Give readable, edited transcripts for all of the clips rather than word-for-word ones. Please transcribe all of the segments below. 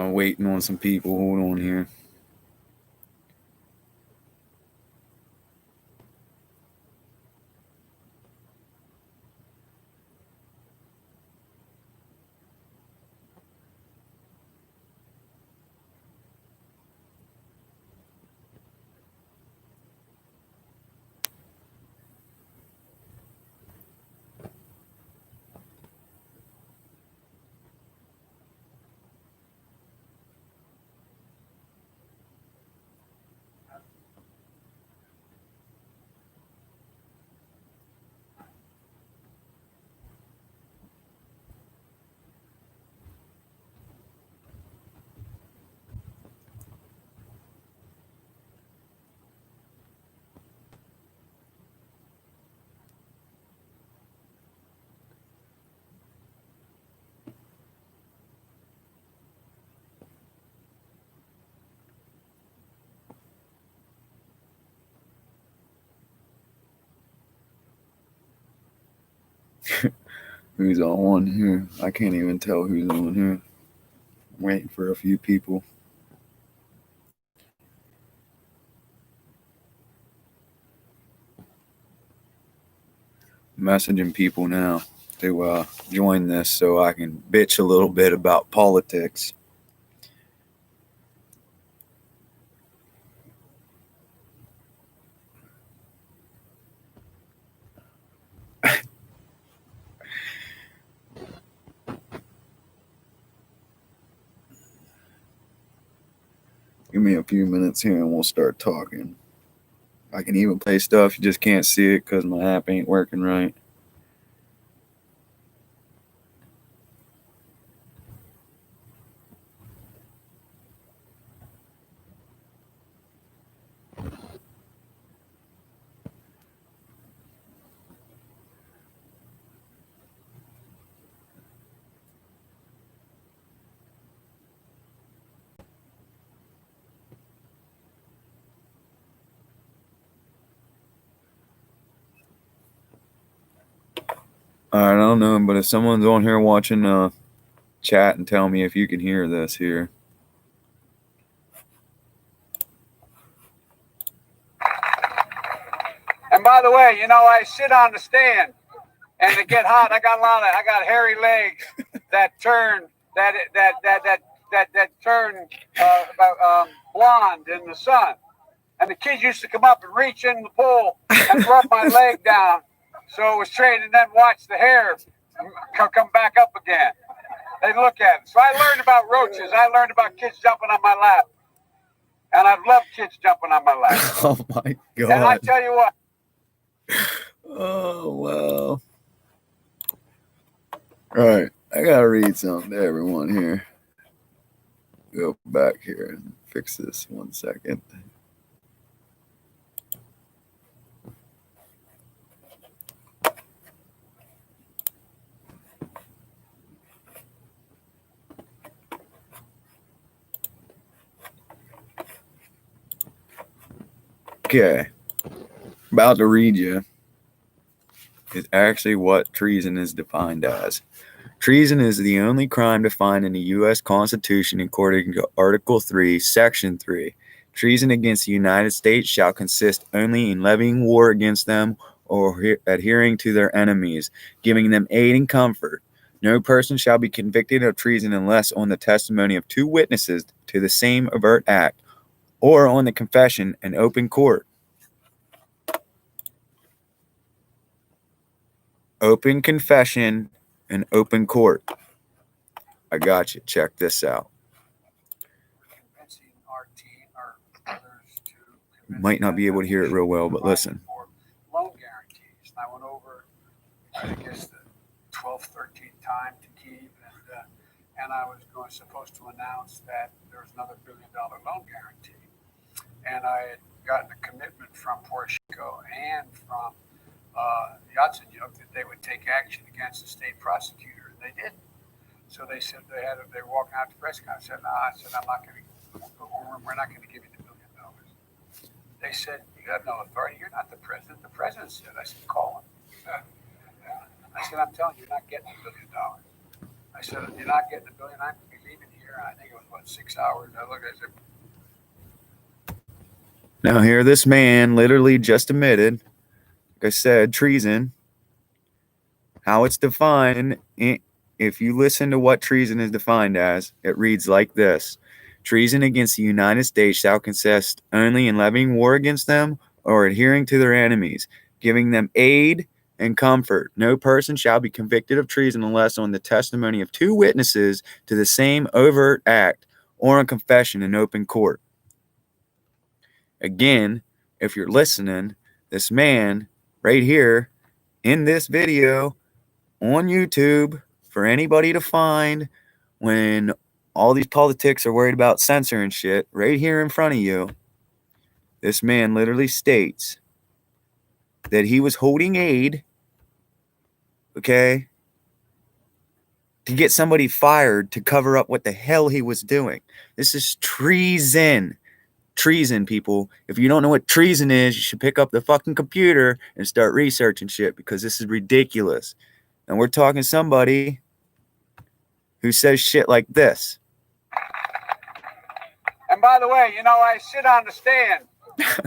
Waiting on some people. Hold on here. Who's on here? I can't even tell who's on here. I'm waiting for a few people. Messaging people now to join this so I can bitch a little bit about politics. Give me a few minutes here and we'll start talking. I can even play stuff, you just can't see it because my app ain't working right. Alright, I don't know, but if someone's on here watching, chat and tell me if you can hear this here. And by the way, I sit on the stand, and it get hot. I got hairy legs that turn blonde in the sun. And the kids used to come up and reach in the pool and rub my leg down, so it was trained, and then watch the hair come back up again. They look at it. So I learned about roaches. I learned about kids jumping on my lap, and I've loved kids jumping on my lap. Oh my God. And I tell you what. Oh, wow. All right, I gotta read something to everyone here. Go back here and fix this 1 second. Okay, about to read you is actually what treason is defined as. Treason is the only crime defined in the U.S. Constitution according to Article 3, Section 3. Treason against the United States shall consist only in levying war against them or adhering to their enemies, giving them aid and comfort. No person shall be convicted of treason unless on the testimony of 2 witnesses to the same overt act, or on the confession in open court. Open confession in open court. I got you. Check this out. You might not be able to hear it real well, but listen. Loan guarantees. And I went over, I guess, the 12th, 13th time to Kyiv, and I was supposed to announce that there was another $1 billion loan guarantee. And I had gotten a commitment from Poroshenko and from Yatsenyuk that they would take action against the state prosecutor, and they didn't. So they said they were walking out to press conference. I said, no, I'm not going to. We're not going to give you the $1 billion. They said, you have no authority. You're not the president. The president said. I said, call him. I said, I'm telling you, you're not getting $1 billion. I said, you're not getting $1 billion. I'm going to be leaving here here. I think it was, what, 6 hours. I looked at it. Now, here, this man literally just admitted, like I said, treason. How it's defined, if you listen to what treason is defined as, it reads like this: treason against the United States shall consist only in levying war against them or adhering to their enemies, giving them aid and comfort. No person shall be convicted of treason unless on the testimony of two witnesses to the same overt act or on confession in open court. Again, if you're listening, this man right here in this video on YouTube for anybody to find, when all these politics are worried about censoring shit, right here in front of you, this man literally states that he was holding aid, okay, to get somebody fired to cover up what the hell he was doing. This is treason. Treason, people. If you don't know what treason is, you should pick up the fucking computer and start researching shit, because this is ridiculous. And we're talking somebody who says shit like this. And by the way, I sit on the stand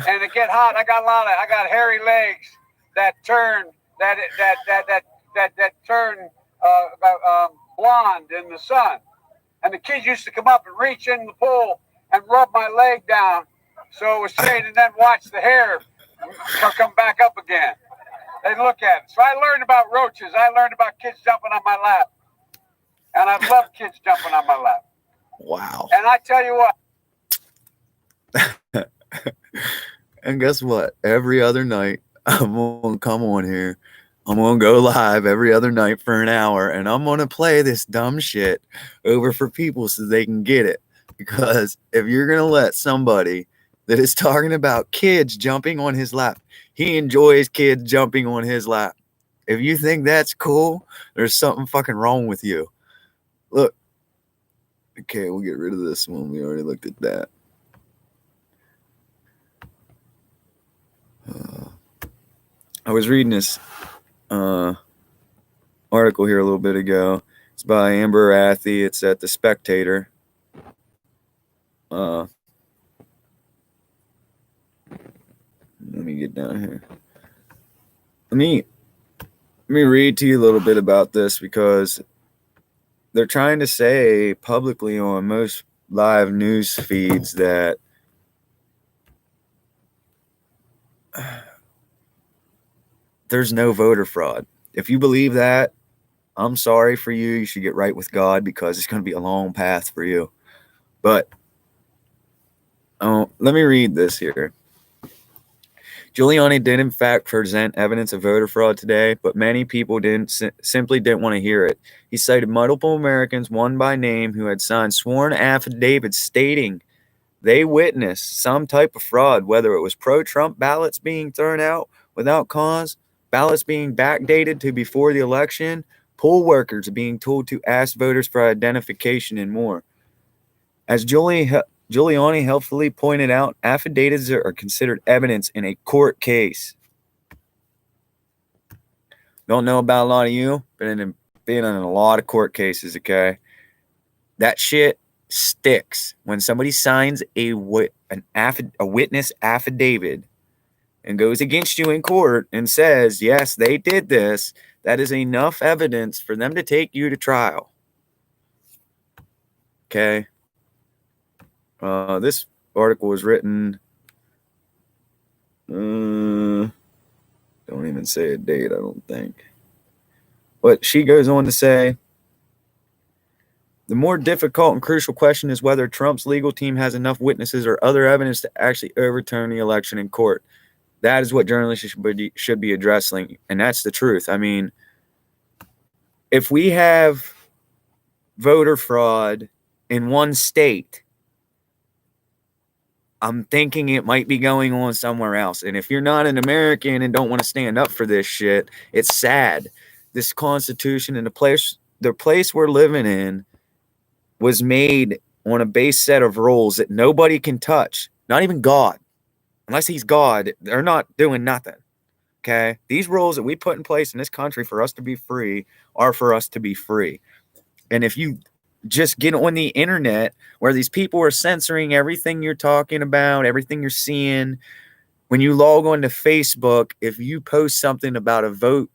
and it get hot. I got hairy legs that turn turn blonde in the sun. And the kids used to come up and reach in the pool and rub my leg down so it was straight, and then watch the hair come back up again. They look at it. So I learned about roaches. I learned about kids jumping on my lap. And I love kids jumping on my lap. Wow. And I tell you what. And guess what? Every other night, I'm going to come on here. I'm going to go live every other night for an hour, and I'm going to play this dumb shit over for people so they can get it. Because if you're going to let somebody that is talking about kids jumping on his lap, he enjoys kids jumping on his lap. If you think that's cool, there's something fucking wrong with you. Look. Okay, we'll get rid of this one. We already looked at that. I was reading this article here a little bit ago. It's by Amber Athey. It's at The Spectator. Let me get down here. Let me read to you a little bit about this, because they're trying to say publicly on most live news feeds that there's no voter fraud. If you believe that, I'm sorry for you. You should get right with God, because it's going to be a long path for you. But let me read this here. Giuliani did in fact present evidence of voter fraud today, but many people simply didn't want to hear it. He cited multiple Americans, one by name, who had signed sworn affidavits stating they witnessed some type of fraud, whether it was pro-Trump ballots being thrown out without cause, ballots being backdated to before the election, poll workers being told to ask voters for identification, and more. As Giuliani helpfully pointed out, affidavits are considered evidence in a court case. Don't know about a lot of you, but been in a lot of court cases, okay? That shit sticks. When somebody signs a witness affidavit and goes against you in court and says, yes, they did this, that is enough evidence for them to take you to trial. Okay? This article was written, don't even say a date, I don't think. But she goes on to say, the more difficult and crucial question is whether Trump's legal team has enough witnesses or other evidence to actually overturn the election in court. That is what journalists should be addressing, and that's the truth. I mean, if we have voter fraud in one state, I'm thinking it might be going on somewhere else. And if you're not an American and don't want to stand up for this shit, it's sad. This Constitution and the place we're living in was made on a base set of rules that nobody can touch, not even God. Unless he's God, they're not doing nothing. Okay? These rules that we put in place in this country for us to be free are for us to be free. And if you just get on the internet where these people are censoring everything you're talking about, everything you're seeing. When you log on to Facebook, if you post something about a vote,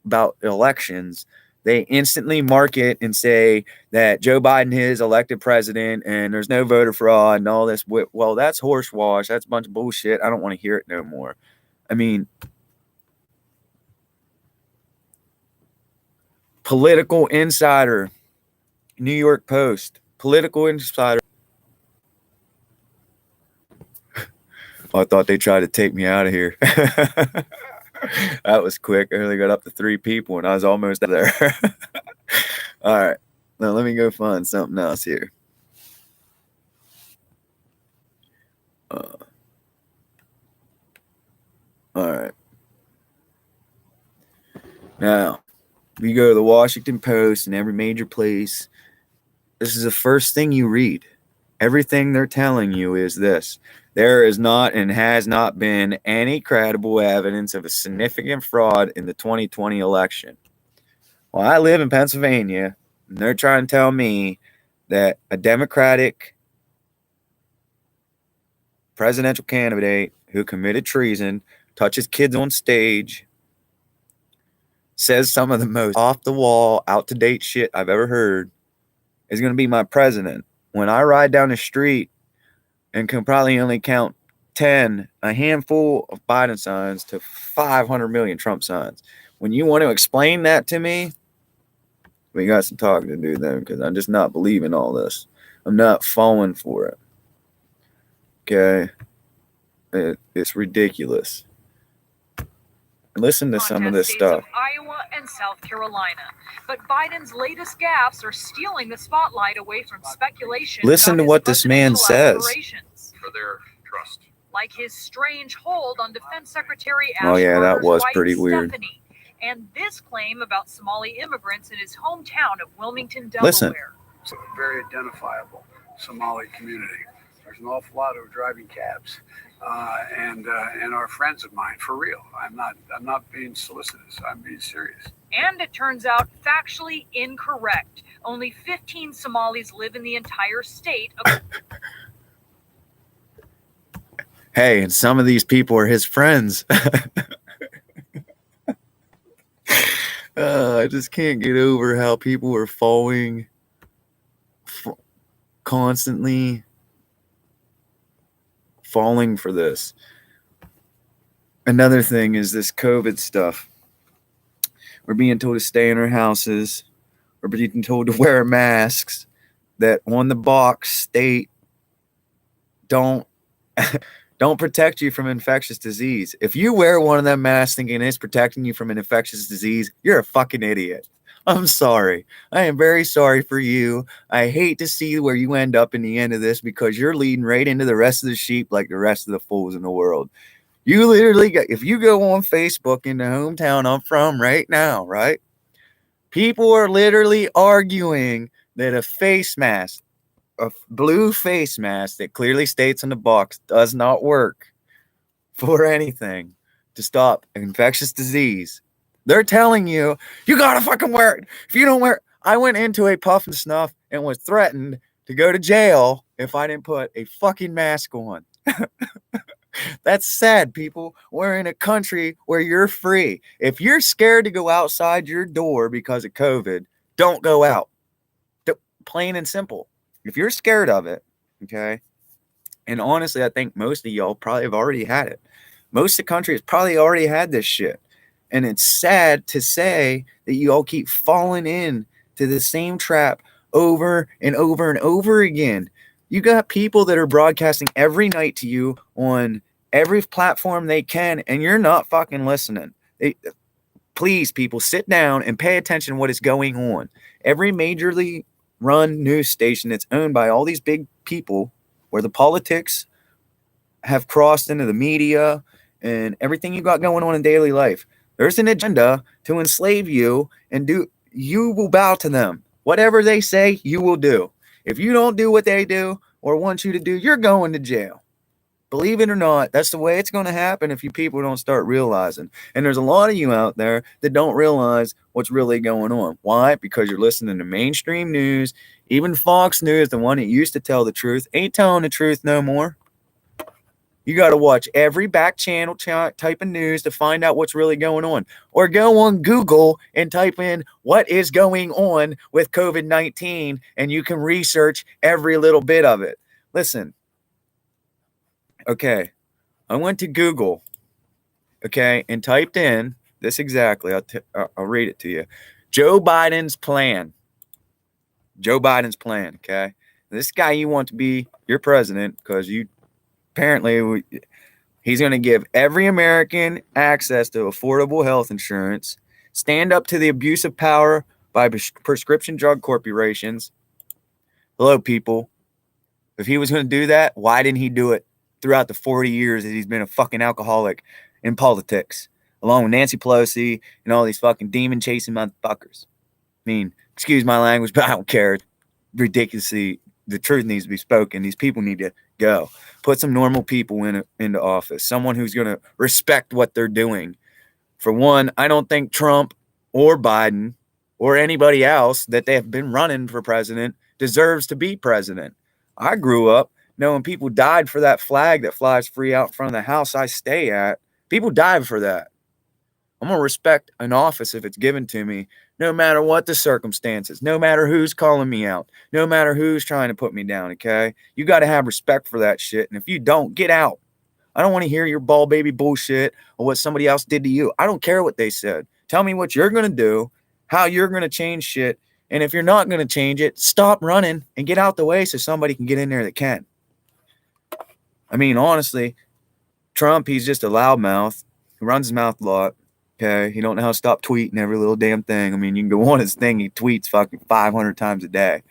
about elections, they instantly mark it and say that Joe Biden is elected president and there's no voter fraud and all this. Well, that's horse wash. That's a bunch of bullshit. I don't want to hear it no more. I mean, Political Insider, New York Post, Political Insider. I thought they tried to take me out of here. That was quick. I only got up to 3 people and I was almost there. All right. Now let me go find something else here. All right. Now, we go to the Washington Post and every major place. This is the first thing you read. Everything they're telling you is this. There is not and has not been any credible evidence of a significant fraud in the 2020 election. Well, I live in Pennsylvania, and they're trying to tell me that a Democratic presidential candidate who committed treason, touches kids on stage, says some of the most off-the-wall, out-to-date shit I've ever heard, is going to be my president. When I ride down the street and can probably only count a handful of Biden signs to 500 million Trump signs. When you want to explain that to me, we got some talking to do then, because I'm just not believing all this. I'm not falling for it. Okay? It's ridiculous. Listen to some of this stuff. Iowa and South Carolina. But Biden's latest gaffes are stealing the spotlight away from speculation. Listen to what this man says. For their trust. Like his strange hold on Defense Secretary Oh yeah, that was pretty weird. Stephanie, and this claim about Somali immigrants in his hometown of Wilmington, Delaware. Listen. It's a very identifiable Somali community. There's an awful lot of driving cabs, and are friends of mine, for real. I'm not being solicitous. I'm being serious. And it turns out factually incorrect. Only 15 Somalis live in the entire state of Hey, and some of these people are his friends. I just can't get over how people are falling constantly falling for this. Another thing is this COVID stuff. We're being told to stay in our houses. We're being told to wear masks that on the box state don't protect you from infectious disease. If you wear one of them masks thinking it's protecting you from an infectious disease, you're a fucking idiot. I'm sorry. I am very sorry for you. I hate to see where you end up in the end of this, because you're leading right into the rest of the sheep like the rest of the fools in the world. You literally if you go on Facebook in the hometown I'm from right now, right? People are literally arguing that a face mask, a blue face mask that clearly states on the box, does not work for anything to stop infectious disease. They're telling you, you gotta fucking wear it. If you don't wear it, I went into a puff and snuff and was threatened to go to jail if I didn't put a fucking mask on. That's sad, people. We're in a country where you're free. If you're scared to go outside your door because of COVID, don't go out. Plain and simple. If you're scared of it, okay, and honestly, I think most of y'all probably have already had it. Most of the country has probably already had this shit. And it's sad to say that you all keep falling in to the same trap over and over and over again. You got people that are broadcasting every night to you on every platform they can, and you're not fucking listening. Please, people, sit down and pay attention to what is going on. Every majorly run news station that's owned by all these big people, where the politics have crossed into the media and everything you got going on in daily life, there's an agenda to enslave you, and you will bow to them. Whatever they say, you will do. If you don't do what they do or want you to do, you're going to jail. Believe it or not, that's the way it's going to happen if you people don't start realizing. And there's a lot of you out there that don't realize what's really going on. Why? Because you're listening to mainstream news. Even Fox News, the one that used to tell the truth, ain't telling the truth no more. You got to watch every back channel type of news to find out what's really going on. Or go on Google and type in what is going on with COVID-19, and you can research every little bit of it. Listen, okay, I went to Google, okay, and typed in this exactly. I'll read it to you. Joe Biden's plan. Joe Biden's plan, okay? This guy you want to be your president because you apparently he's going to give every American access to affordable health insurance, stand up to the abuse of power by prescription drug corporations. Hello, people. If he was going to do that, why didn't he do it throughout the 40 years that he's been a fucking alcoholic in politics, along with Nancy Pelosi and all these fucking demon-chasing motherfuckers? I mean, excuse my language, but I don't care. Ridiculously, the truth needs to be spoken. These people need to go. Put some normal people into office. Someone who's going to respect what they're doing. For one, I don't think Trump or Biden or anybody else that they have been running for president deserves to be president. I grew up knowing people died for that flag that flies free out in front of the house I stay at. People died for that. I'm going to respect an office if it's given to me, no matter what the circumstances, no matter who's calling me out, no matter who's trying to put me down, okay? You got to have respect for that shit. And if you don't, get out. I don't want to hear your ball baby bullshit or what somebody else did to you. I don't care what they said. Tell me what you're going to do, how you're going to change shit. And if you're not going to change it, stop running and get out the way so somebody can get in there that can. I mean, honestly, Trump, he's just a loudmouth. He runs his mouth a lot. Okay, he don't know how to stop tweeting every little damn thing. I mean, you can go on his thing. He tweets fucking 500 times a day.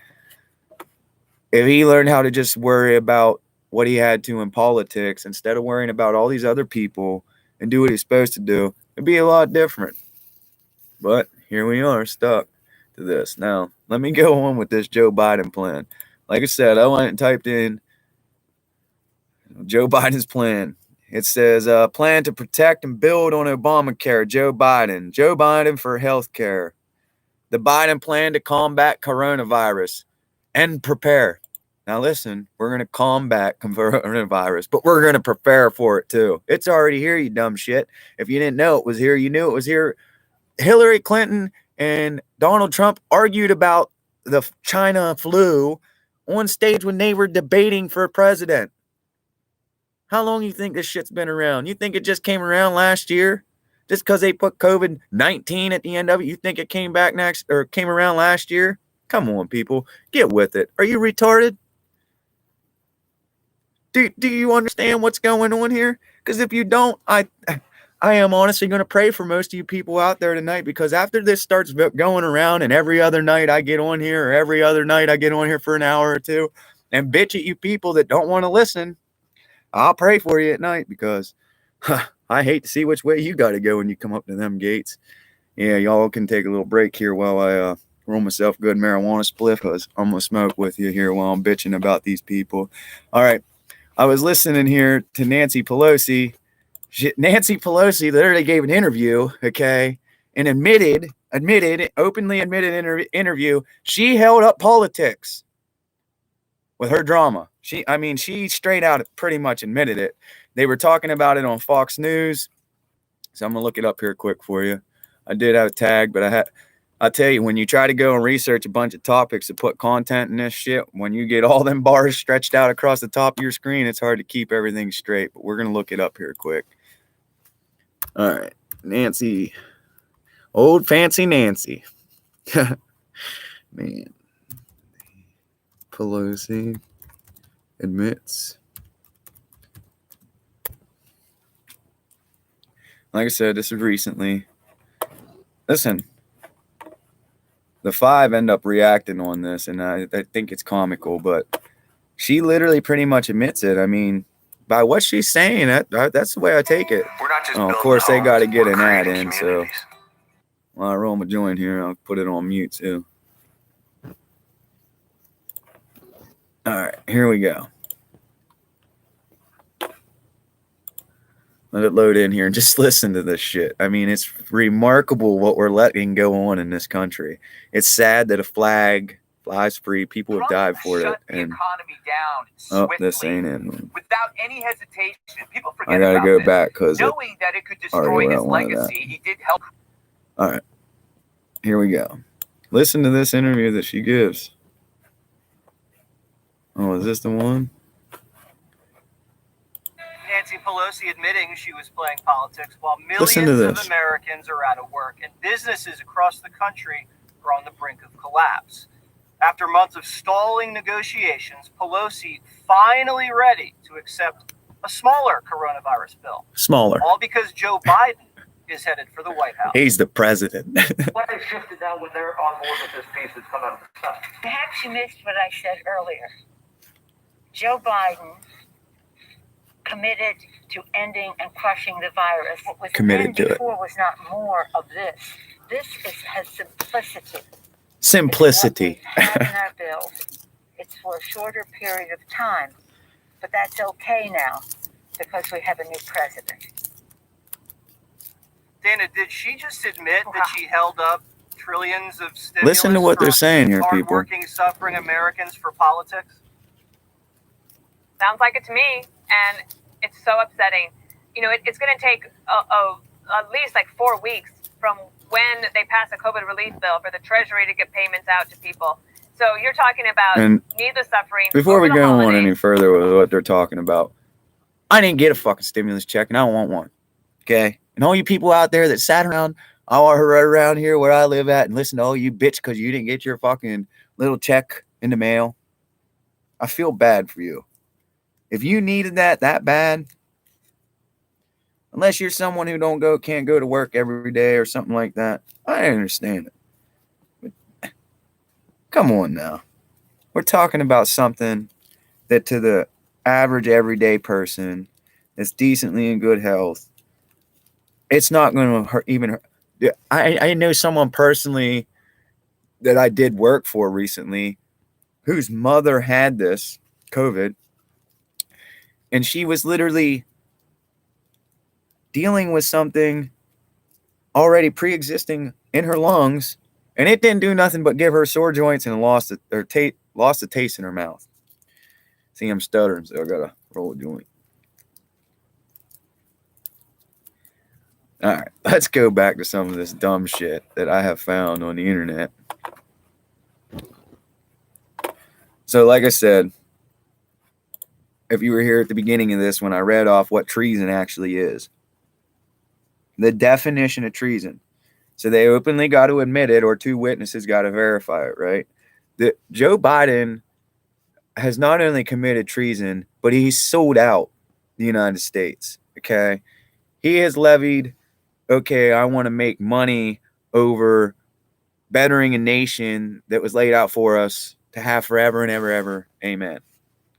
If he learned how to just worry about what he had to in politics instead of worrying about all these other people and do what he's supposed to do, it'd be a lot different. But here we are, stuck to this. Now, let me go on with this Joe Biden plan. Like I said, I went and typed in Joe Biden's plan. It says, plan to protect and build on Obamacare, Joe Biden. Joe Biden for health care. The Biden plan to combat coronavirus and prepare. Now listen, we're going to combat coronavirus, but we're going to prepare for it too. It's already here, you dumb shit. If you didn't know it was here, you knew it was here. Hillary Clinton and Donald Trump argued about the China flu on stage when they were debating for president. How long you think this shit's been around? You think it just came around last year? Just because they put COVID-19 at the end of it, you think it came around last year? Come on, people. Get with it. Are you retarded? Do you understand what's going on here? Because if you don't, I am honestly going to pray for most of you people out there tonight, because after this starts going around and every other night I get on here, or every other night I get on here for an hour or two and bitch at you people that don't want to listen, I'll pray for you at night, because I hate to see which way you got to go when you come up to them gates. Yeah, y'all can take a little break here while I roll myself a good marijuana spliff, because I'm going to smoke with you here while I'm bitching about these people. All right. I was listening here to Nancy Pelosi. Nancy Pelosi literally gave an interview, okay, and openly admitted interview, she held up politics with her drama. She straight out pretty much admitted it. They were talking about it on Fox News. So I'm going to look it up here quick for you. I did have a tag, but I'll tell you, when you try to go and research a bunch of topics to put content in this shit, when you get all them bars stretched out across the top of your screen, it's hard to keep everything straight. But we're going to look it up here quick. All right. Nancy. Old fancy Nancy. Man. Pelosi admits. Like I said, this is recently. Listen, the five end up reacting on this, and I think it's comical, but she literally pretty much admits it. I mean, by what she's saying, that's the way I take it. We're not just of course, they got to get an ad in, so while I roll my joint here, I'll put it on mute too. All right, here we go. Let it load in here and just listen to this shit. I mean, it's remarkable what we're letting go on in this country. It's sad that a flag flies free. People have died for it. Shut the And economy down oh, this swiftly, ain't in. without any hesitation. People I forget gotta about go this. back because Knowing that it could already destroy went his on one of that. legacy, he did help. All right, here we go. Listen to this interview that she gives. Oh, is this the one? Nancy Pelosi admitting she was playing politics while Listen to millions of this. Americans are out of work and businesses across the country are on the brink of collapse. After months of stalling negotiations, Pelosi finally ready to accept a smaller coronavirus bill. Smaller. All because Joe Biden is headed for the White House. He's the president. What has shifted now when they're on board with this piece that's come out of the Senate? Perhaps you missed what I said earlier. Joe Biden committed to ending and crushing the virus. What was Committed to it. before was not more of this. This has simplicity. Simplicity. It's what we have in our bill. It's for a shorter period of time, but that's okay now because we have a new president. Dana, did she just admit that she held up trillions of stimulus Listen to what they're for saying here, people. hardworking, suffering Americans for politics? Sounds like it to me, and it's so upsetting. You know, it's going to take at least like 4 weeks from when they pass a COVID relief bill for the Treasury to get payments out to people. So you're talking about And needless suffering. before we over the go on holidays. any further with what they're talking about, I didn't get a fucking stimulus check, and I don't want one. Okay? And all you people out there that sat around, right around here where I live at and listen to all you bitch because you didn't get your fucking little check in the mail, I feel bad for you. If you needed that bad, unless you're someone who can't go to work every day or something like that, I understand it. But come on now. We're talking about something that to the average everyday person that's decently in good health, it's not going to hurt even. I know someone personally that I did work for recently whose mother had this COVID, and she was literally dealing with something already pre-existing in her lungs, and it didn't do nothing but give her sore joints and lost the taste in her mouth. See, I'm stuttering, so I gotta roll a joint. All right, let's go back to some of this dumb shit that I have found on the internet. So, like I said, if you were here at the beginning of this when I read off what treason actually is, the definition of treason. So they openly got to admit it, or two witnesses got to verify it, right? That Joe Biden has not only committed treason, but he's sold out the United States. Okay. He has levied, okay, I want to make money over bettering a nation that was laid out for us to have forever and ever, ever. Amen.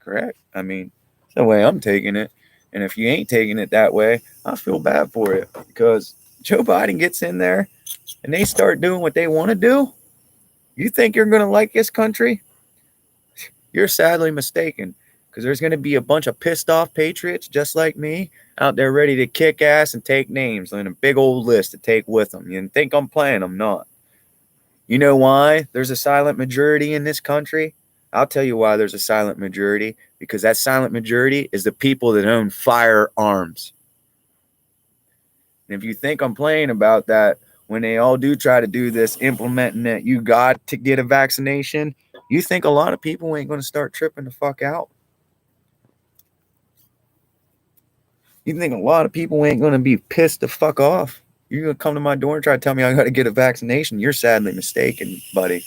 Correct? I mean, it's the way I'm taking it. And if you ain't taking it that way, I feel bad for it, because Joe Biden gets in there and they start doing what they want to do. You think you're going to like this country? You're sadly mistaken, because there's going to be a bunch of pissed off patriots just like me out there ready to kick ass and take names on a big old list to take with them. You think I'm playing? I'm not. You know why there's a silent majority in this country? I'll tell you why there's a silent majority. Because that silent majority is the people that own firearms. And if you think I'm playing about that, when they all do try to do this, implementing that you got to get a vaccination, you think a lot of people ain't going to start tripping the fuck out? You think a lot of people ain't going to be pissed the fuck off? You're going to come to my door and try to tell me I got to get a vaccination? You're sadly mistaken, buddy.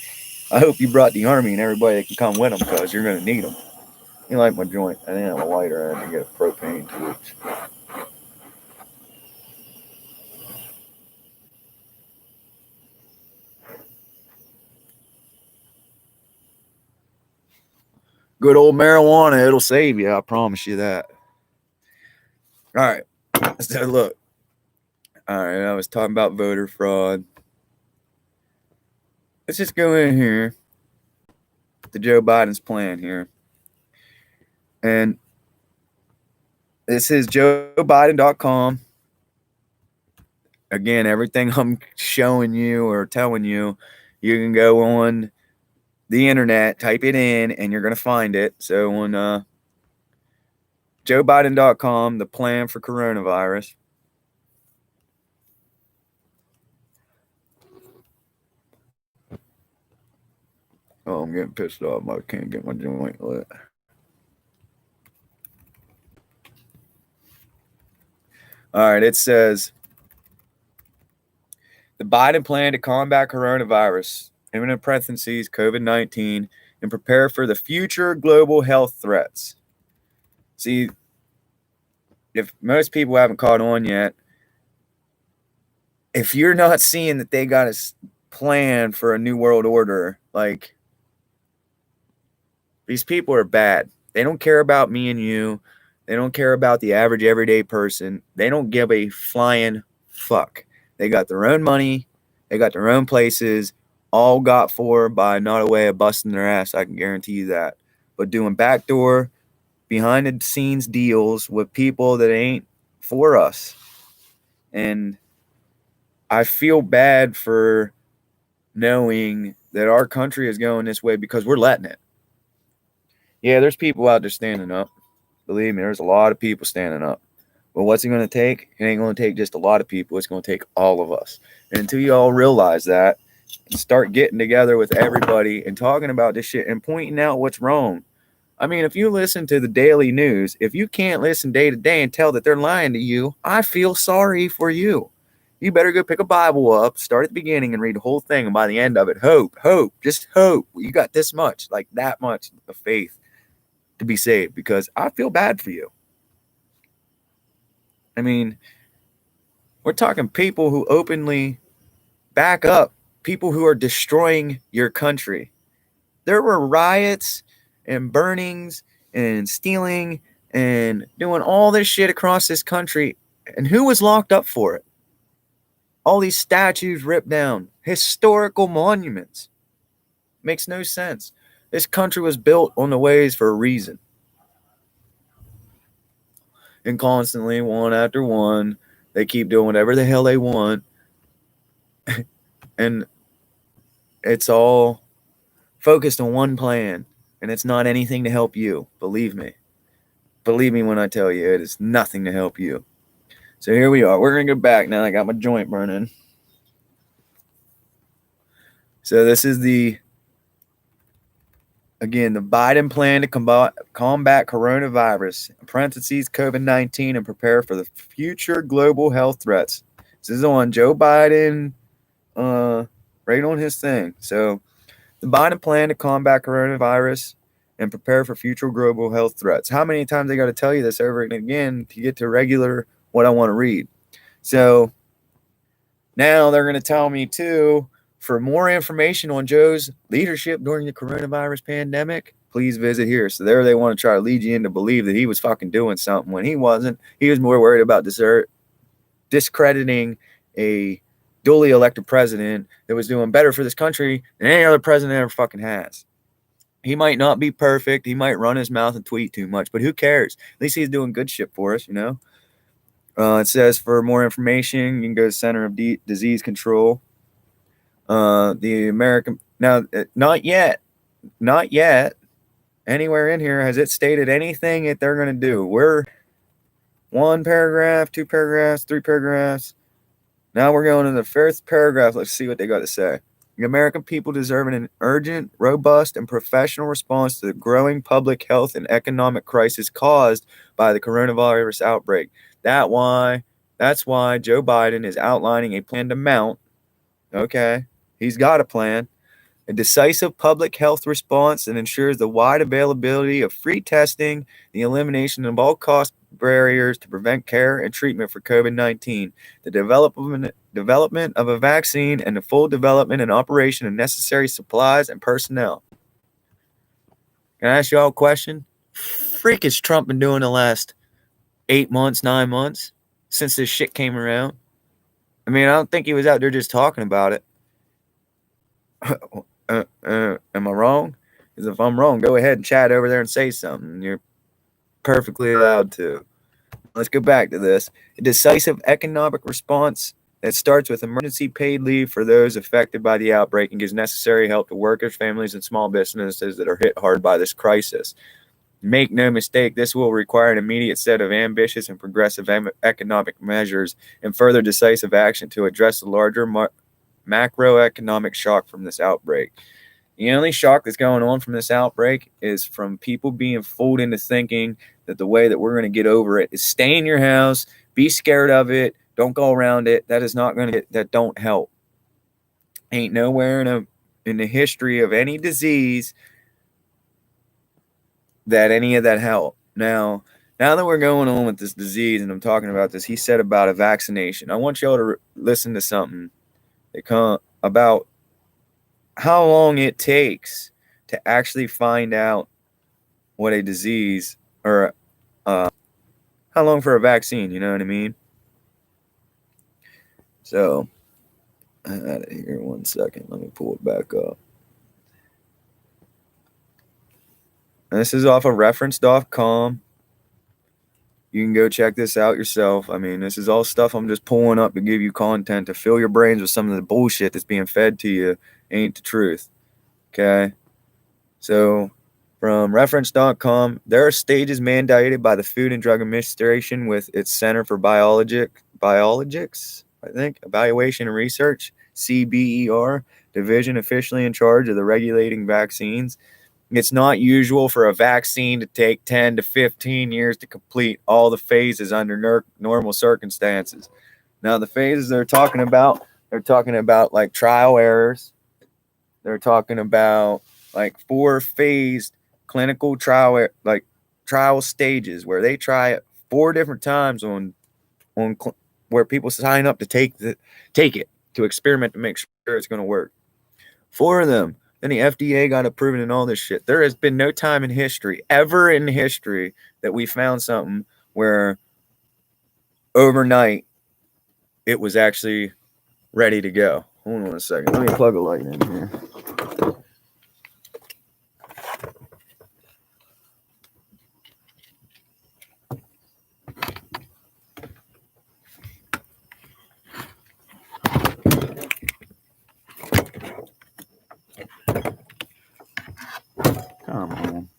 I hope you brought the army and everybody that can come with them, because you're going to need them. You like my joint? I didn't have a lighter. I had to get a propane torch. Good old marijuana, it'll save you. I promise you that. All right. So look. All right. I was talking about voter fraud. Let's just go in here to Joe Biden's plan here. And This is JoeBiden.com. Again, everything I'm showing you or telling you, you can go on the internet, type it in, and you're going to find it. So on JoeBiden.com, the plan for coronavirus. Oh, I'm getting pissed off. I can't get my joint lit. All right, it says the Biden plan to combat coronavirus, in parentheses, COVID-19, and prepare for the future global health threats. See, if most people haven't caught on yet, if you're not seeing that they got a plan for a new world order, like, these people are bad. They don't care about me and you. They don't care about the average everyday person. They don't give a flying fuck. They got their own money. They got their own places, all got for by not a way of busting their ass. I can guarantee you that. But doing backdoor, behind the scenes deals with people that ain't for us. And I feel bad for knowing that our country is going this way because we're letting it. Yeah, there's people out there standing up. Believe me, there's a lot of people standing up. But what's it going to take? It ain't going to take just a lot of people. It's going to take all of us. And until you all realize that, and start getting together with everybody and talking about this shit and pointing out what's wrong. I mean, if you listen to the daily news, if you can't listen day to day and tell that they're lying to you, I feel sorry for you. You better go pick a Bible up, start at the beginning and read the whole thing. And by the end of it, hope, just hope. You got this much, like that much of faith to be saved, because I feel bad for you. I mean, we're talking people who openly back up people who are destroying your country. There were riots and burnings and stealing and doing all this shit across this country. And who was locked up for it? All these statues ripped down, historical monuments. Makes no sense. This country was built on the ways for a reason. And constantly, one after one, they keep doing whatever the hell they want. And it's all focused on one plan. And it's not anything to help you. Believe me. Believe me when I tell you, it is nothing to help you. So here we are. We're going to go back now. I got my joint burning. So this is again, the Biden plan to combat coronavirus, in parentheses, COVID-19, and prepare for the future global health threats. This is on Joe Biden, right on his thing. So the Biden plan to combat coronavirus and prepare for future global health threats. How many times I got to tell you this over and again to get to regular what I want to read? So now they're going to tell me too, for more information on Joe's leadership during the coronavirus pandemic, please visit here. So there they want to try to lead you in to believe that he was fucking doing something when he wasn't. He was more worried about discrediting a duly elected president that was doing better for this country than any other president ever fucking has. He might not be perfect. He might run his mouth and tweet too much, but who cares? At least he's doing good shit for us, you know? It says for more information, you can go to Center of Disease Control. The American, now, not yet, anywhere in here has it stated anything that they're going to do. We're one paragraph, two paragraphs, three paragraphs. Now we're going to the first paragraph. Let's see what they got to say. The American people deserve an urgent, robust, and professional response to the growing public health and economic crisis caused by the coronavirus outbreak. That's why Joe Biden is outlining a plan to mount. Okay, he's got a plan. A decisive public health response that ensures the wide availability of free testing, the elimination of all cost barriers to prevent care and treatment for COVID-19, the development of a vaccine, and the full development and operation of necessary supplies and personnel. Can I ask you all a question? Freak has Trump been doing the last 8 months, 9 months since this shit came around? I mean, I don't think he was out there just talking about it. Am I wrong? Because if I'm wrong, go ahead and chat over there and say something. You're perfectly allowed to. let's go back to this. A decisive economic response that starts with emergency paid leave for those affected by the outbreak and gives necessary help to workers, families, and small businesses that are hit hard by this crisis. Make no mistake, this will require an immediate set of ambitious and progressive economic measures and further decisive action to address the larger macroeconomic shock from this outbreak. The only shock that's going on from this outbreak is from people being fooled into thinking that the way that we're going to get over it is stay in your house, be scared of it, don't go around it. That is not going to that don't help. Ain't nowhere in the history of any disease that any of that helped. Now that we're going on with this disease and I'm talking about this, he said about a vaccination. I want y'all to listen to something about how long it takes to actually find out what a disease or how long for a vaccine, you know what I mean? So, I had it here 1 second. Let me pull it back up. And this is off of reference.com. You can go check this out yourself. I mean, this is all stuff I'm just pulling up to give you content to fill your brains with some of the bullshit that's being fed to you ain't the truth. Okay? So, from reference.com, there are stages mandated by the Food and Drug Administration with its Center for Biologics, I think, Evaluation and Research, CBER, division officially in charge of the regulating vaccines. It's not usual for a vaccine to take 10 to 15 years to complete all the phases under normal circumstances. Now, the phases they're talking about like trial errors. They're talking about like 4-phased clinical trial, like trial stages where they try it 4 different times on where people sign up to take it to experiment to make sure it's going to work. 4 of them. Then the FDA got approved and all this shit. There has been no time in history, ever in history, that we found something where overnight it was actually ready to go. Hold on a second. Let me plug a light in here. Come on.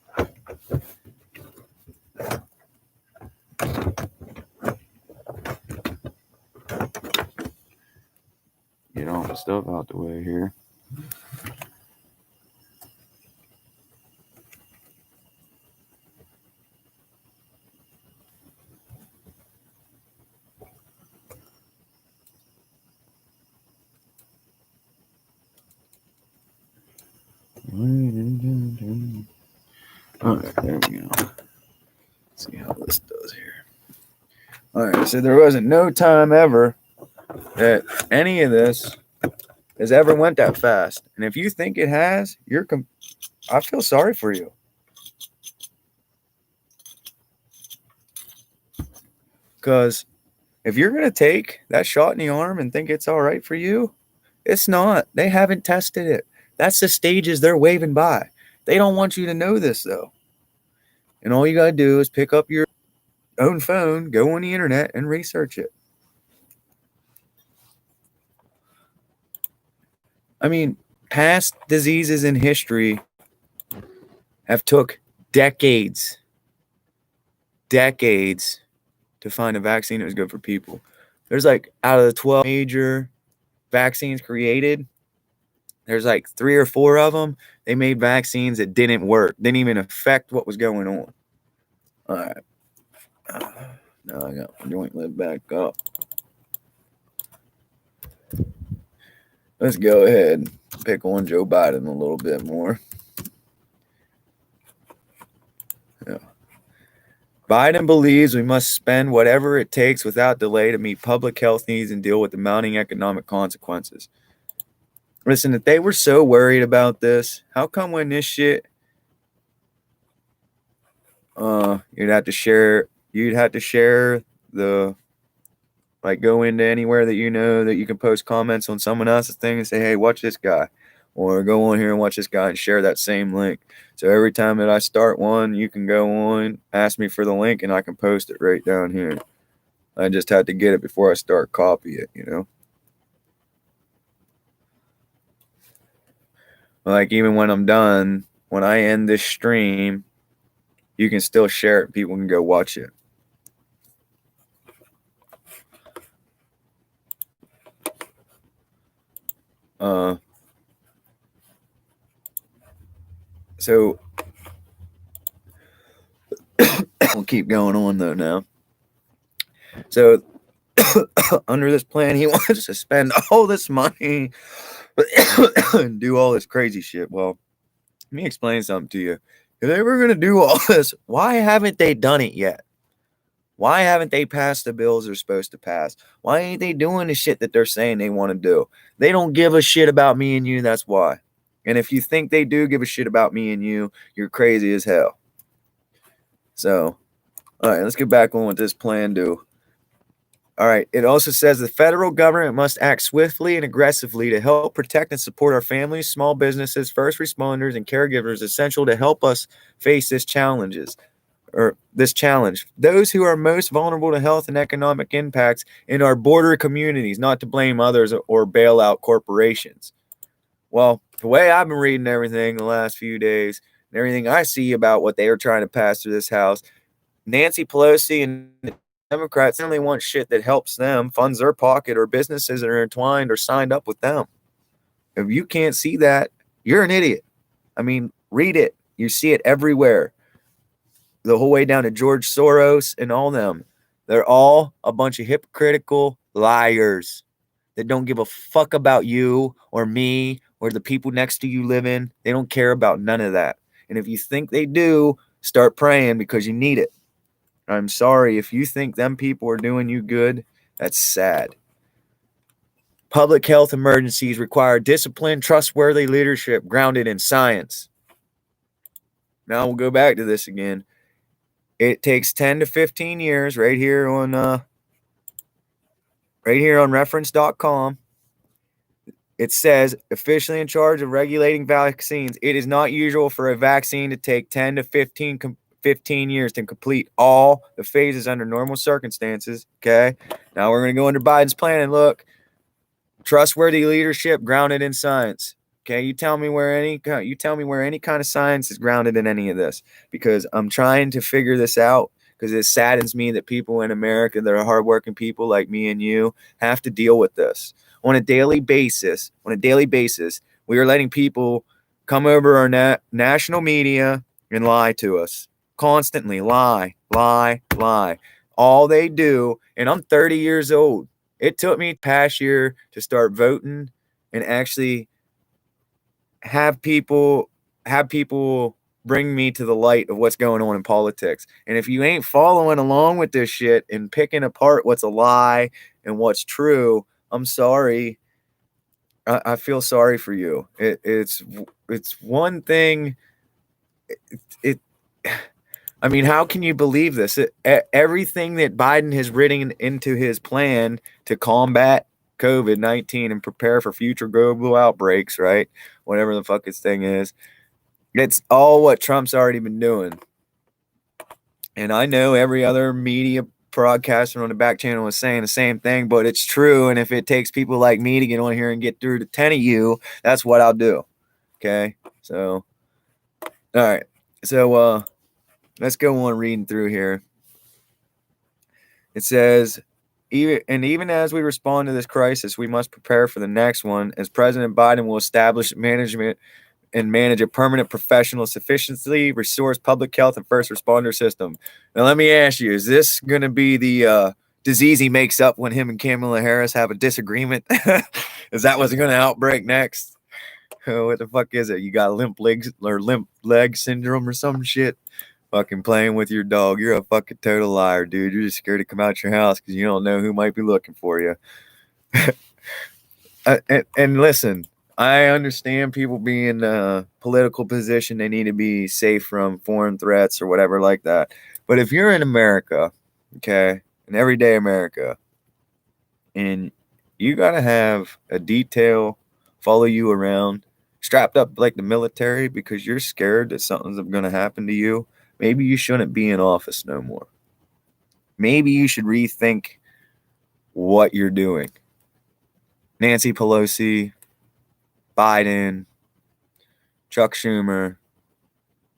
Get all the stuff out the way here. All right, there we go. Let's see how this does here. All right, so there wasn't no time ever that any of this has ever went that fast. And if you think it has, I feel sorry for you. Because if you're going to take that shot in the arm and think it's all right for you, it's not. They haven't tested it. That's the stages they're waving by. They don't want you to know this, though. And all you got to do is pick up your own phone, go on the internet, and research it. I mean, past diseases in history have took decades to find a vaccine that was good for people. There's like, out of the 12 major vaccines created, there's like 3 or 4 of them. They made vaccines that didn't work, didn't even affect what was going on. All right. Now I got my joint lid back up. Let's go ahead and pick on Joe Biden a little bit more. Yeah. Biden believes we must spend whatever it takes without delay to meet public health needs and deal with the mounting economic consequences. Listen, if they were so worried about this, how come when this shit, you'd have to share the, like, go into anywhere that you know that you can post comments on someone else's thing and say, hey, watch this guy. or go on here and watch this guy and share that same link. So every time that I start one, you can go on, ask me for the link, and I can post it right down here. I just had to get it before I start copy it, you know? Like, even when I'm done, when I end this stream, you can still share it. People can go watch it. So we'll keep going on though now. So under this plan, he wants to spend all this money and do all this crazy shit. Well, let me explain something to you. If they were going to do all this, why haven't they done it yet? Why haven't they passed the bills they're supposed to pass? Why ain't they doing the shit that they're saying they want to do? They don't give a shit about me and you, that's why. And if you think they do give a shit about me and you, you're crazy as hell. So, all right, let's get back on what this plan do. All right, it also says the federal government must act swiftly and aggressively to help protect and support our families, small businesses, first responders, and caregivers essential to help us face this challenge. Those who are most vulnerable to health and economic impacts in our border communities, not to blame others or bail out corporations. Well, the way I've been reading everything the last few days and everything I see about what they are trying to pass through this house, Nancy Pelosi and the Democrats only want shit that helps them, funds their pocket, or businesses that are entwined or signed up with them. If you can't see that, you're an idiot. I mean, read it. You see it everywhere. The whole way down to George Soros and all them. They're all a bunch of hypocritical liars that don't give a fuck about you or me or the people next to you living. They don't care about none of that. And if you think they do, start praying because you need it. I'm sorry. If you think them people are doing you good, that's sad. Public health emergencies require disciplined, trustworthy leadership grounded in science. Now we'll go back to this again. It takes 10 to 15 years right here on reference.com. It says, officially in charge of regulating vaccines, it is not usual for a vaccine to take 10 to 15 years to complete all the phases under normal circumstances. Okay. Now we're going to go under Biden's plan and look. Trustworthy leadership grounded in science. Okay. You tell me where any kind of science is grounded in any of this, because I'm trying to figure this out, because it saddens me that people in America that are hardworking people like me and you have to deal with this on a daily basis. We are letting people come over our national media and lie to us constantly. Lie. All they do, and I'm 30 years old. It took me past year to start voting and actually have people bring me to the light of what's going on in politics. And if you ain't following along with this shit and picking apart what's a lie and what's true, I'm sorry. I feel sorry for you. It's one thing. I mean, how can you believe this? Everything that Biden has written into his plan to combat COVID-19 and prepare for future global outbreaks, right? Whatever the fuck this thing is. It's all what Trump's already been doing. And I know every other media broadcaster on the back channel is saying the same thing, but it's true. And if it takes people like me to get on here and get through to 10 of you, that's what I'll do. Okay? So, all right. So, let's go on reading through here. It says, even as we respond to this crisis, we must prepare for the next one, as President Biden will establish management and manage a permanent, professional, sufficiently resourced public health and first responder system. Now, let me ask you, is this going to be the disease he makes up when him and Kamala Harris have a disagreement? Is that what's going to outbreak next? What the fuck is it? You got limp leg syndrome or some shit? Fucking playing with your dog. You're a fucking total liar, dude. You're just scared to come out your house because you don't know who might be looking for you. And listen, I understand people being in a political position. They need to be safe from foreign threats or whatever like that. But if you're in America, okay, in everyday America, and you got to have a detail follow you around strapped up like the military because you're scared that something's going to happen to you, maybe you shouldn't be in office no more. Maybe you should rethink what you're doing. Nancy Pelosi, Biden, Chuck Schumer,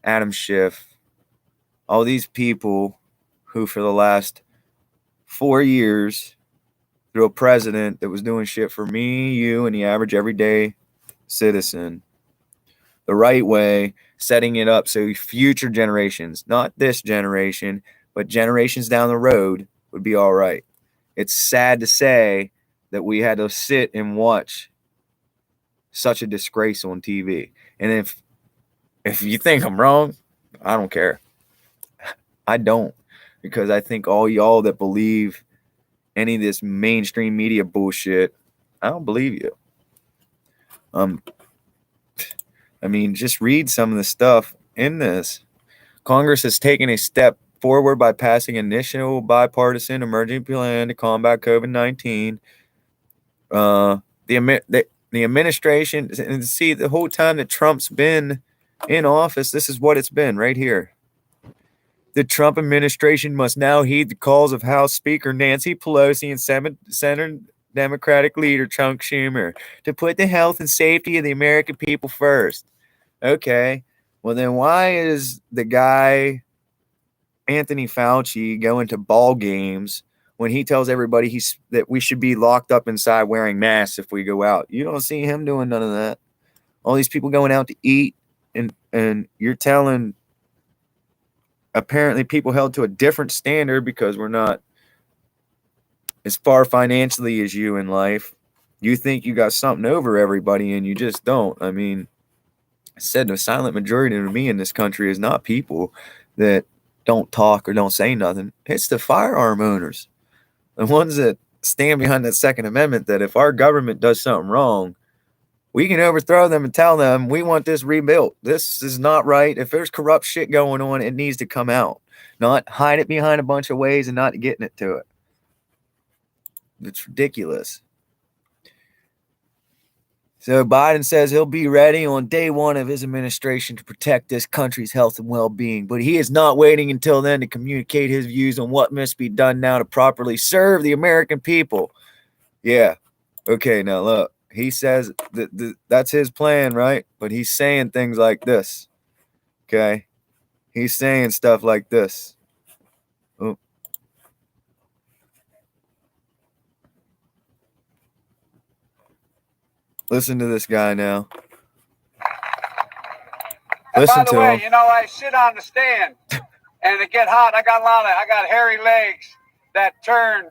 Adam Schiff, all these people who for the last 4 years through a president that was doing shit for me, you, and the average everyday citizen the right way, setting it up so future generations, not this generation, but generations down the road, would be all right. It's sad to say that we had to sit and watch such a disgrace on TV. And if you think I'm wrong, I don't care. I don't, because I think all y'all that believe any of this mainstream media bullshit, I don't believe you. I mean, just read some of the stuff in this. Congress has taken a step forward by passing an initial bipartisan emergency plan to combat COVID-19. The administration, and see, the whole time that Trump's been in office, this is what it's been right here. The Trump administration must now heed the calls of House Speaker Nancy Pelosi and Senate Democratic leader Chuck Schumer to put the health and safety of the American people first. Okay, well then why is the guy Anthony Fauci going to ball games when he tells everybody that we should be locked up inside wearing masks if we go out? You don't see him doing none of that. All these people going out to eat, and you're telling apparently people held to a different standard because we're not as far financially as you in life. You think you got something over everybody, and you just don't. I mean, I said the silent majority of me in this country is not people that don't talk or don't say nothing. It's the firearm owners, the ones that stand behind that Second Amendment, that if our government does something wrong, we can overthrow them and tell them we want this rebuilt. This is not right. If there's corrupt shit going on, it needs to come out, not hide it behind a bunch of ways and not getting it to it. It's ridiculous. So Biden says he'll be ready on day one of his administration to protect this country's health and well-being, but he is not waiting until then to communicate his views on what must be done now to properly serve the American people. Yeah. Okay, now look. He says that's his plan, right? But he's saying things like this. Okay? He's saying stuff like this. Oh. Listen to this guy now. Listen to him. You know, I sit on the stand and it get hot. I got hairy legs that turn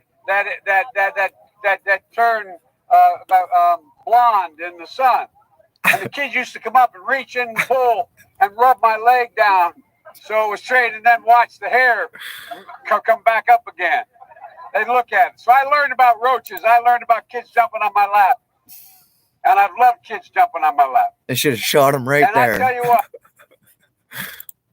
blonde in the sun. And the kids used to come up and reach in and pull and rub my leg down so it was straight, and then watch the hair come back up again. They look at it. So I learned about roaches. I learned about kids jumping on my lap. And I've loved kids jumping on my lap. They should have shot him right there. And I tell you what.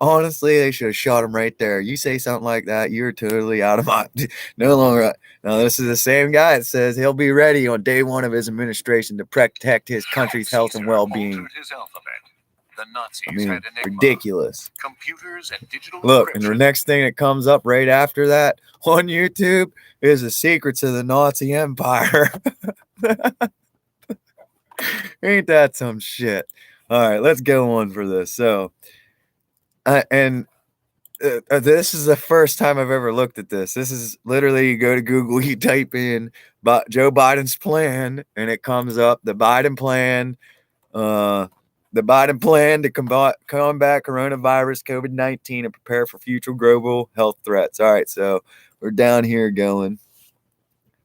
Honestly, they should have shot him right there. You say something like that, you're totally out of my... No longer... Now, this is the same guy that says he'll be ready on day one of his administration to protect his country's health and well-being. The Nazis I mean, had Enigma, ridiculous. computers and digital Look, and the encryption. next thing that comes up right after that on YouTube is the secrets of the Nazi Empire. Ain't that some shit? All right, let's go on for this. So, this is the first time I've ever looked at this. This is literally, you go to Google, you type in Joe Biden's plan, and it comes up the Biden plan to combat coronavirus, COVID-19, and prepare for future global health threats. All right, so we're down here going.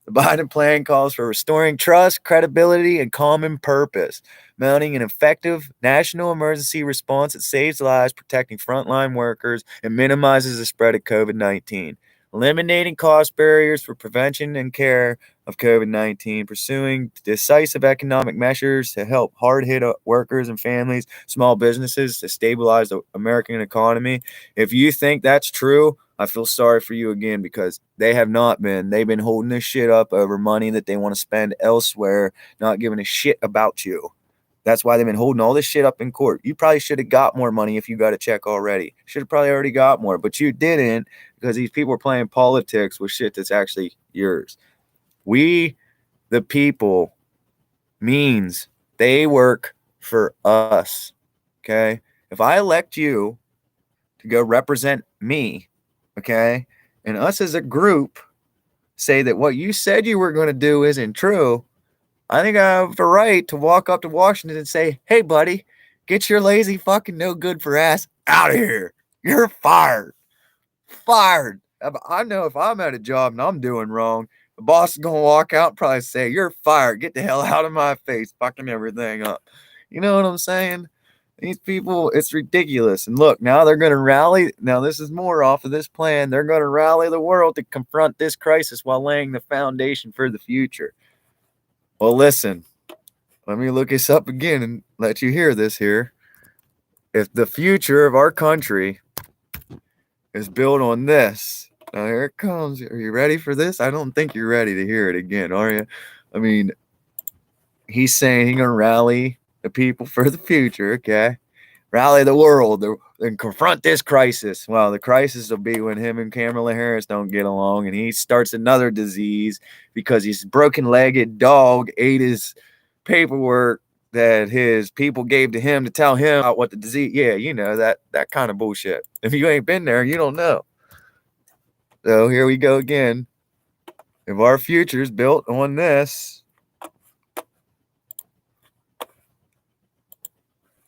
The Biden plan calls for restoring trust, credibility, and common purpose, mounting an effective national emergency response that saves lives, protecting frontline workers, and minimizes the spread of COVID-19, eliminating cost barriers for prevention and care of COVID-19, pursuing decisive economic measures to help hard-hit workers and families, small businesses, to stabilize the American economy. If you think that's true, I feel sorry for you again, because they have not been. They've been holding this shit up over money that they want to spend elsewhere, not giving a shit about you. That's why they've been holding all this shit up in court. You probably should have got more money if you got a check already. Should have probably already got more, but you didn't because these people are playing politics with shit that's actually yours. We, the people, means they work for us. Okay? If I elect you to go represent me, okay, and us as a group say that what you said you were going to do isn't true, I think I have the right to walk up to Washington and say, hey, buddy, get your lazy fucking no good for ass out of here. You're fired. Fired. I know if I'm at a job and I'm doing wrong, the boss is going to walk out and probably say, you're fired. Get the hell out of my face, fucking everything up. You know what I'm saying? These people, it's ridiculous. And look, now they're going to rally. Now, this is more off of this plan. They're going to rally the world to confront this crisis while laying the foundation for the future. Well, listen, let me look this up again and let you hear this here. If the future of our country is built on this, now here it comes. Are you ready for this? I don't think you're ready to hear it again, are you? I mean, he's saying he's going to rally the people for the future, okay? Rally the world and confront this crisis. Well, the crisis will be when him and Kamala Harris don't get along and he starts another disease because his broken-legged dog ate his paperwork that his people gave to him to tell him about what the disease. Yeah, you know, that kind of bullshit. If you ain't been there, you don't know. So here we go again. If our future's built on this,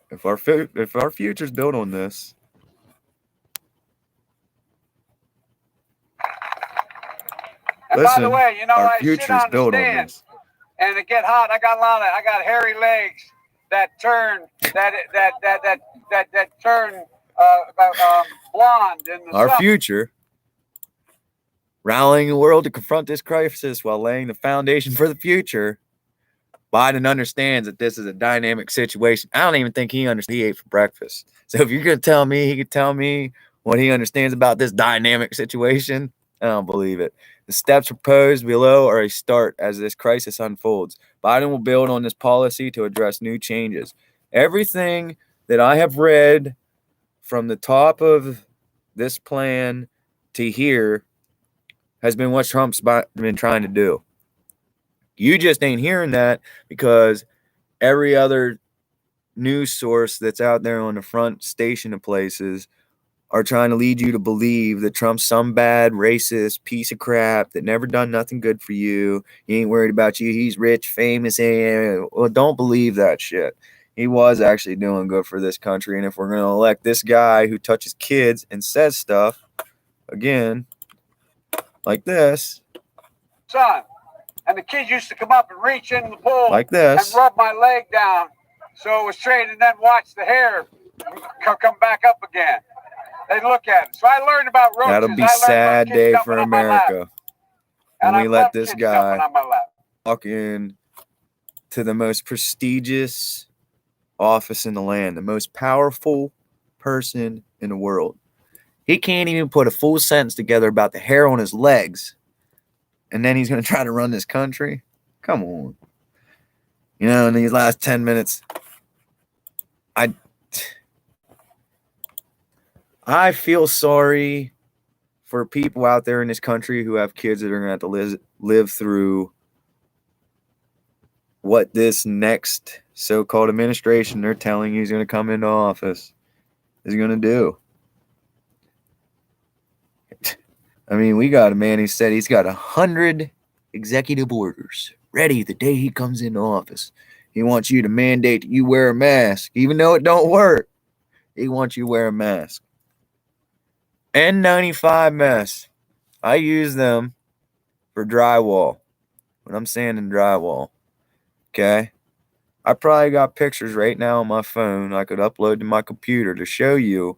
if our future's built on this, And listen, by the way, you know, our I sit future's on the built on stand this. and it get hot. I got hairy legs that turn turn blonde in the Our sun. future, rallying the world to confront this crisis while laying the foundation for the future. Biden understands that this is a dynamic situation. I don't even think he understands what he ate for breakfast. So if you're going to tell me he could tell me what he understands about this dynamic situation, I don't believe it. The steps proposed below are a start as this crisis unfolds. Biden will build on this policy to address new changes. Everything that I have read from the top of this plan to here has been what Trump's been trying to do. You just ain't hearing that because every other news source that's out there on the front station of places are trying to lead you to believe that Trump's some bad racist piece of crap that never done nothing good for you. He ain't worried about you. He's rich, famous. And well, don't believe that shit. He was actually doing good for this country. And if we're going to elect this guy who touches kids and says stuff, again, like this, Sun. And the kids used to come up and reach in the pool like this, and rub my leg down so it was straight and then watch the hair come back up again. They look at it. So I learned about roaches. that'll be a sad day for America when we let this guy walk in to the most prestigious office in the land, the most powerful person in the world. He can't even put a full sentence together about the hair on his legs. And then he's going to try to run this country? Come on. You know, in these last 10 minutes, I feel sorry for people out there in this country who have kids that are going to have to live through what this next so-called administration they're telling you is going to come into office is going to do. I mean, we got a man who said he's got 100 executive orders ready the day he comes into office. He wants you to mandate that you wear a mask, even though it don't work. He wants you to wear a mask. N95 masks. I use them for drywall when I'm sanding drywall. Okay? I probably got pictures right now on my phone I could upload to my computer to show you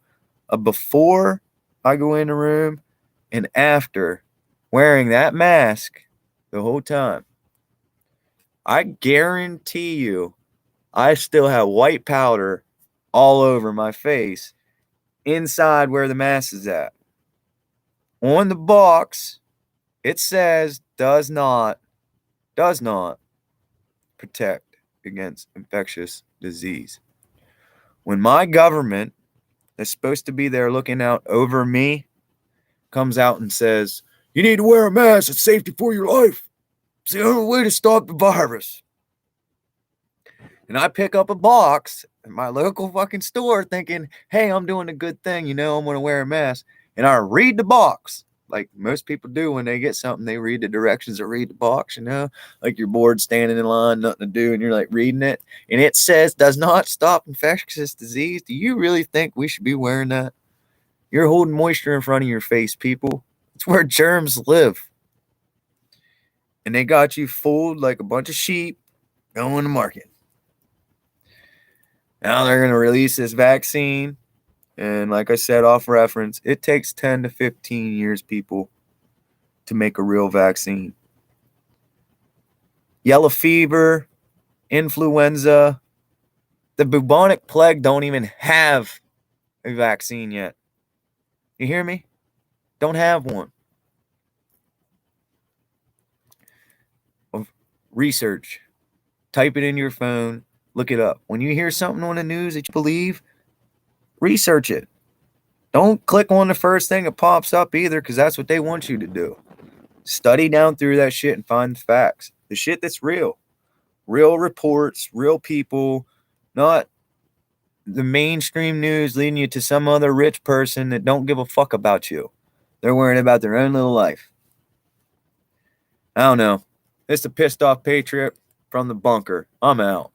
a before I go in the room and after wearing that mask the whole time. I guarantee you I still have white powder all over my face inside where the mask is at. On the box, it says does not protect. against infectious disease. When my government that's supposed to be there looking out over me comes out and says, you need to wear a mask, it's safety for your life. It's the only way to stop the virus. And I pick up a box at my local fucking store thinking, hey, I'm doing a good thing, I'm going to wear a mask. And I read the box like most people do when they get something. They read the directions or read the box, like you're bored standing in line, nothing to do, and you're like reading it. And it says, does not stop infectious disease. Do you really think we should be wearing that? You're holding moisture in front of your face, people. It's where germs live. And they got you fooled like a bunch of sheep going to market. Now they're going to release this vaccine. And like I said, off reference, it takes 10 to 15 years, people, to make a real vaccine. Yellow fever, influenza, the bubonic plague don't even have a vaccine yet. You hear me? Don't have one. Research. Type it in your phone. Look it up. When you hear something on the news that you believe, research it. Don't click on the first thing that pops up either, because that's what they want you to do. Study down through that shit and find the facts. The shit that's real. Real reports, real people, not the mainstream news leading you to some other rich person that don't give a fuck about you. They're worrying about their own little life. I don't know. It's the pissed off patriot from the bunker. I'm out.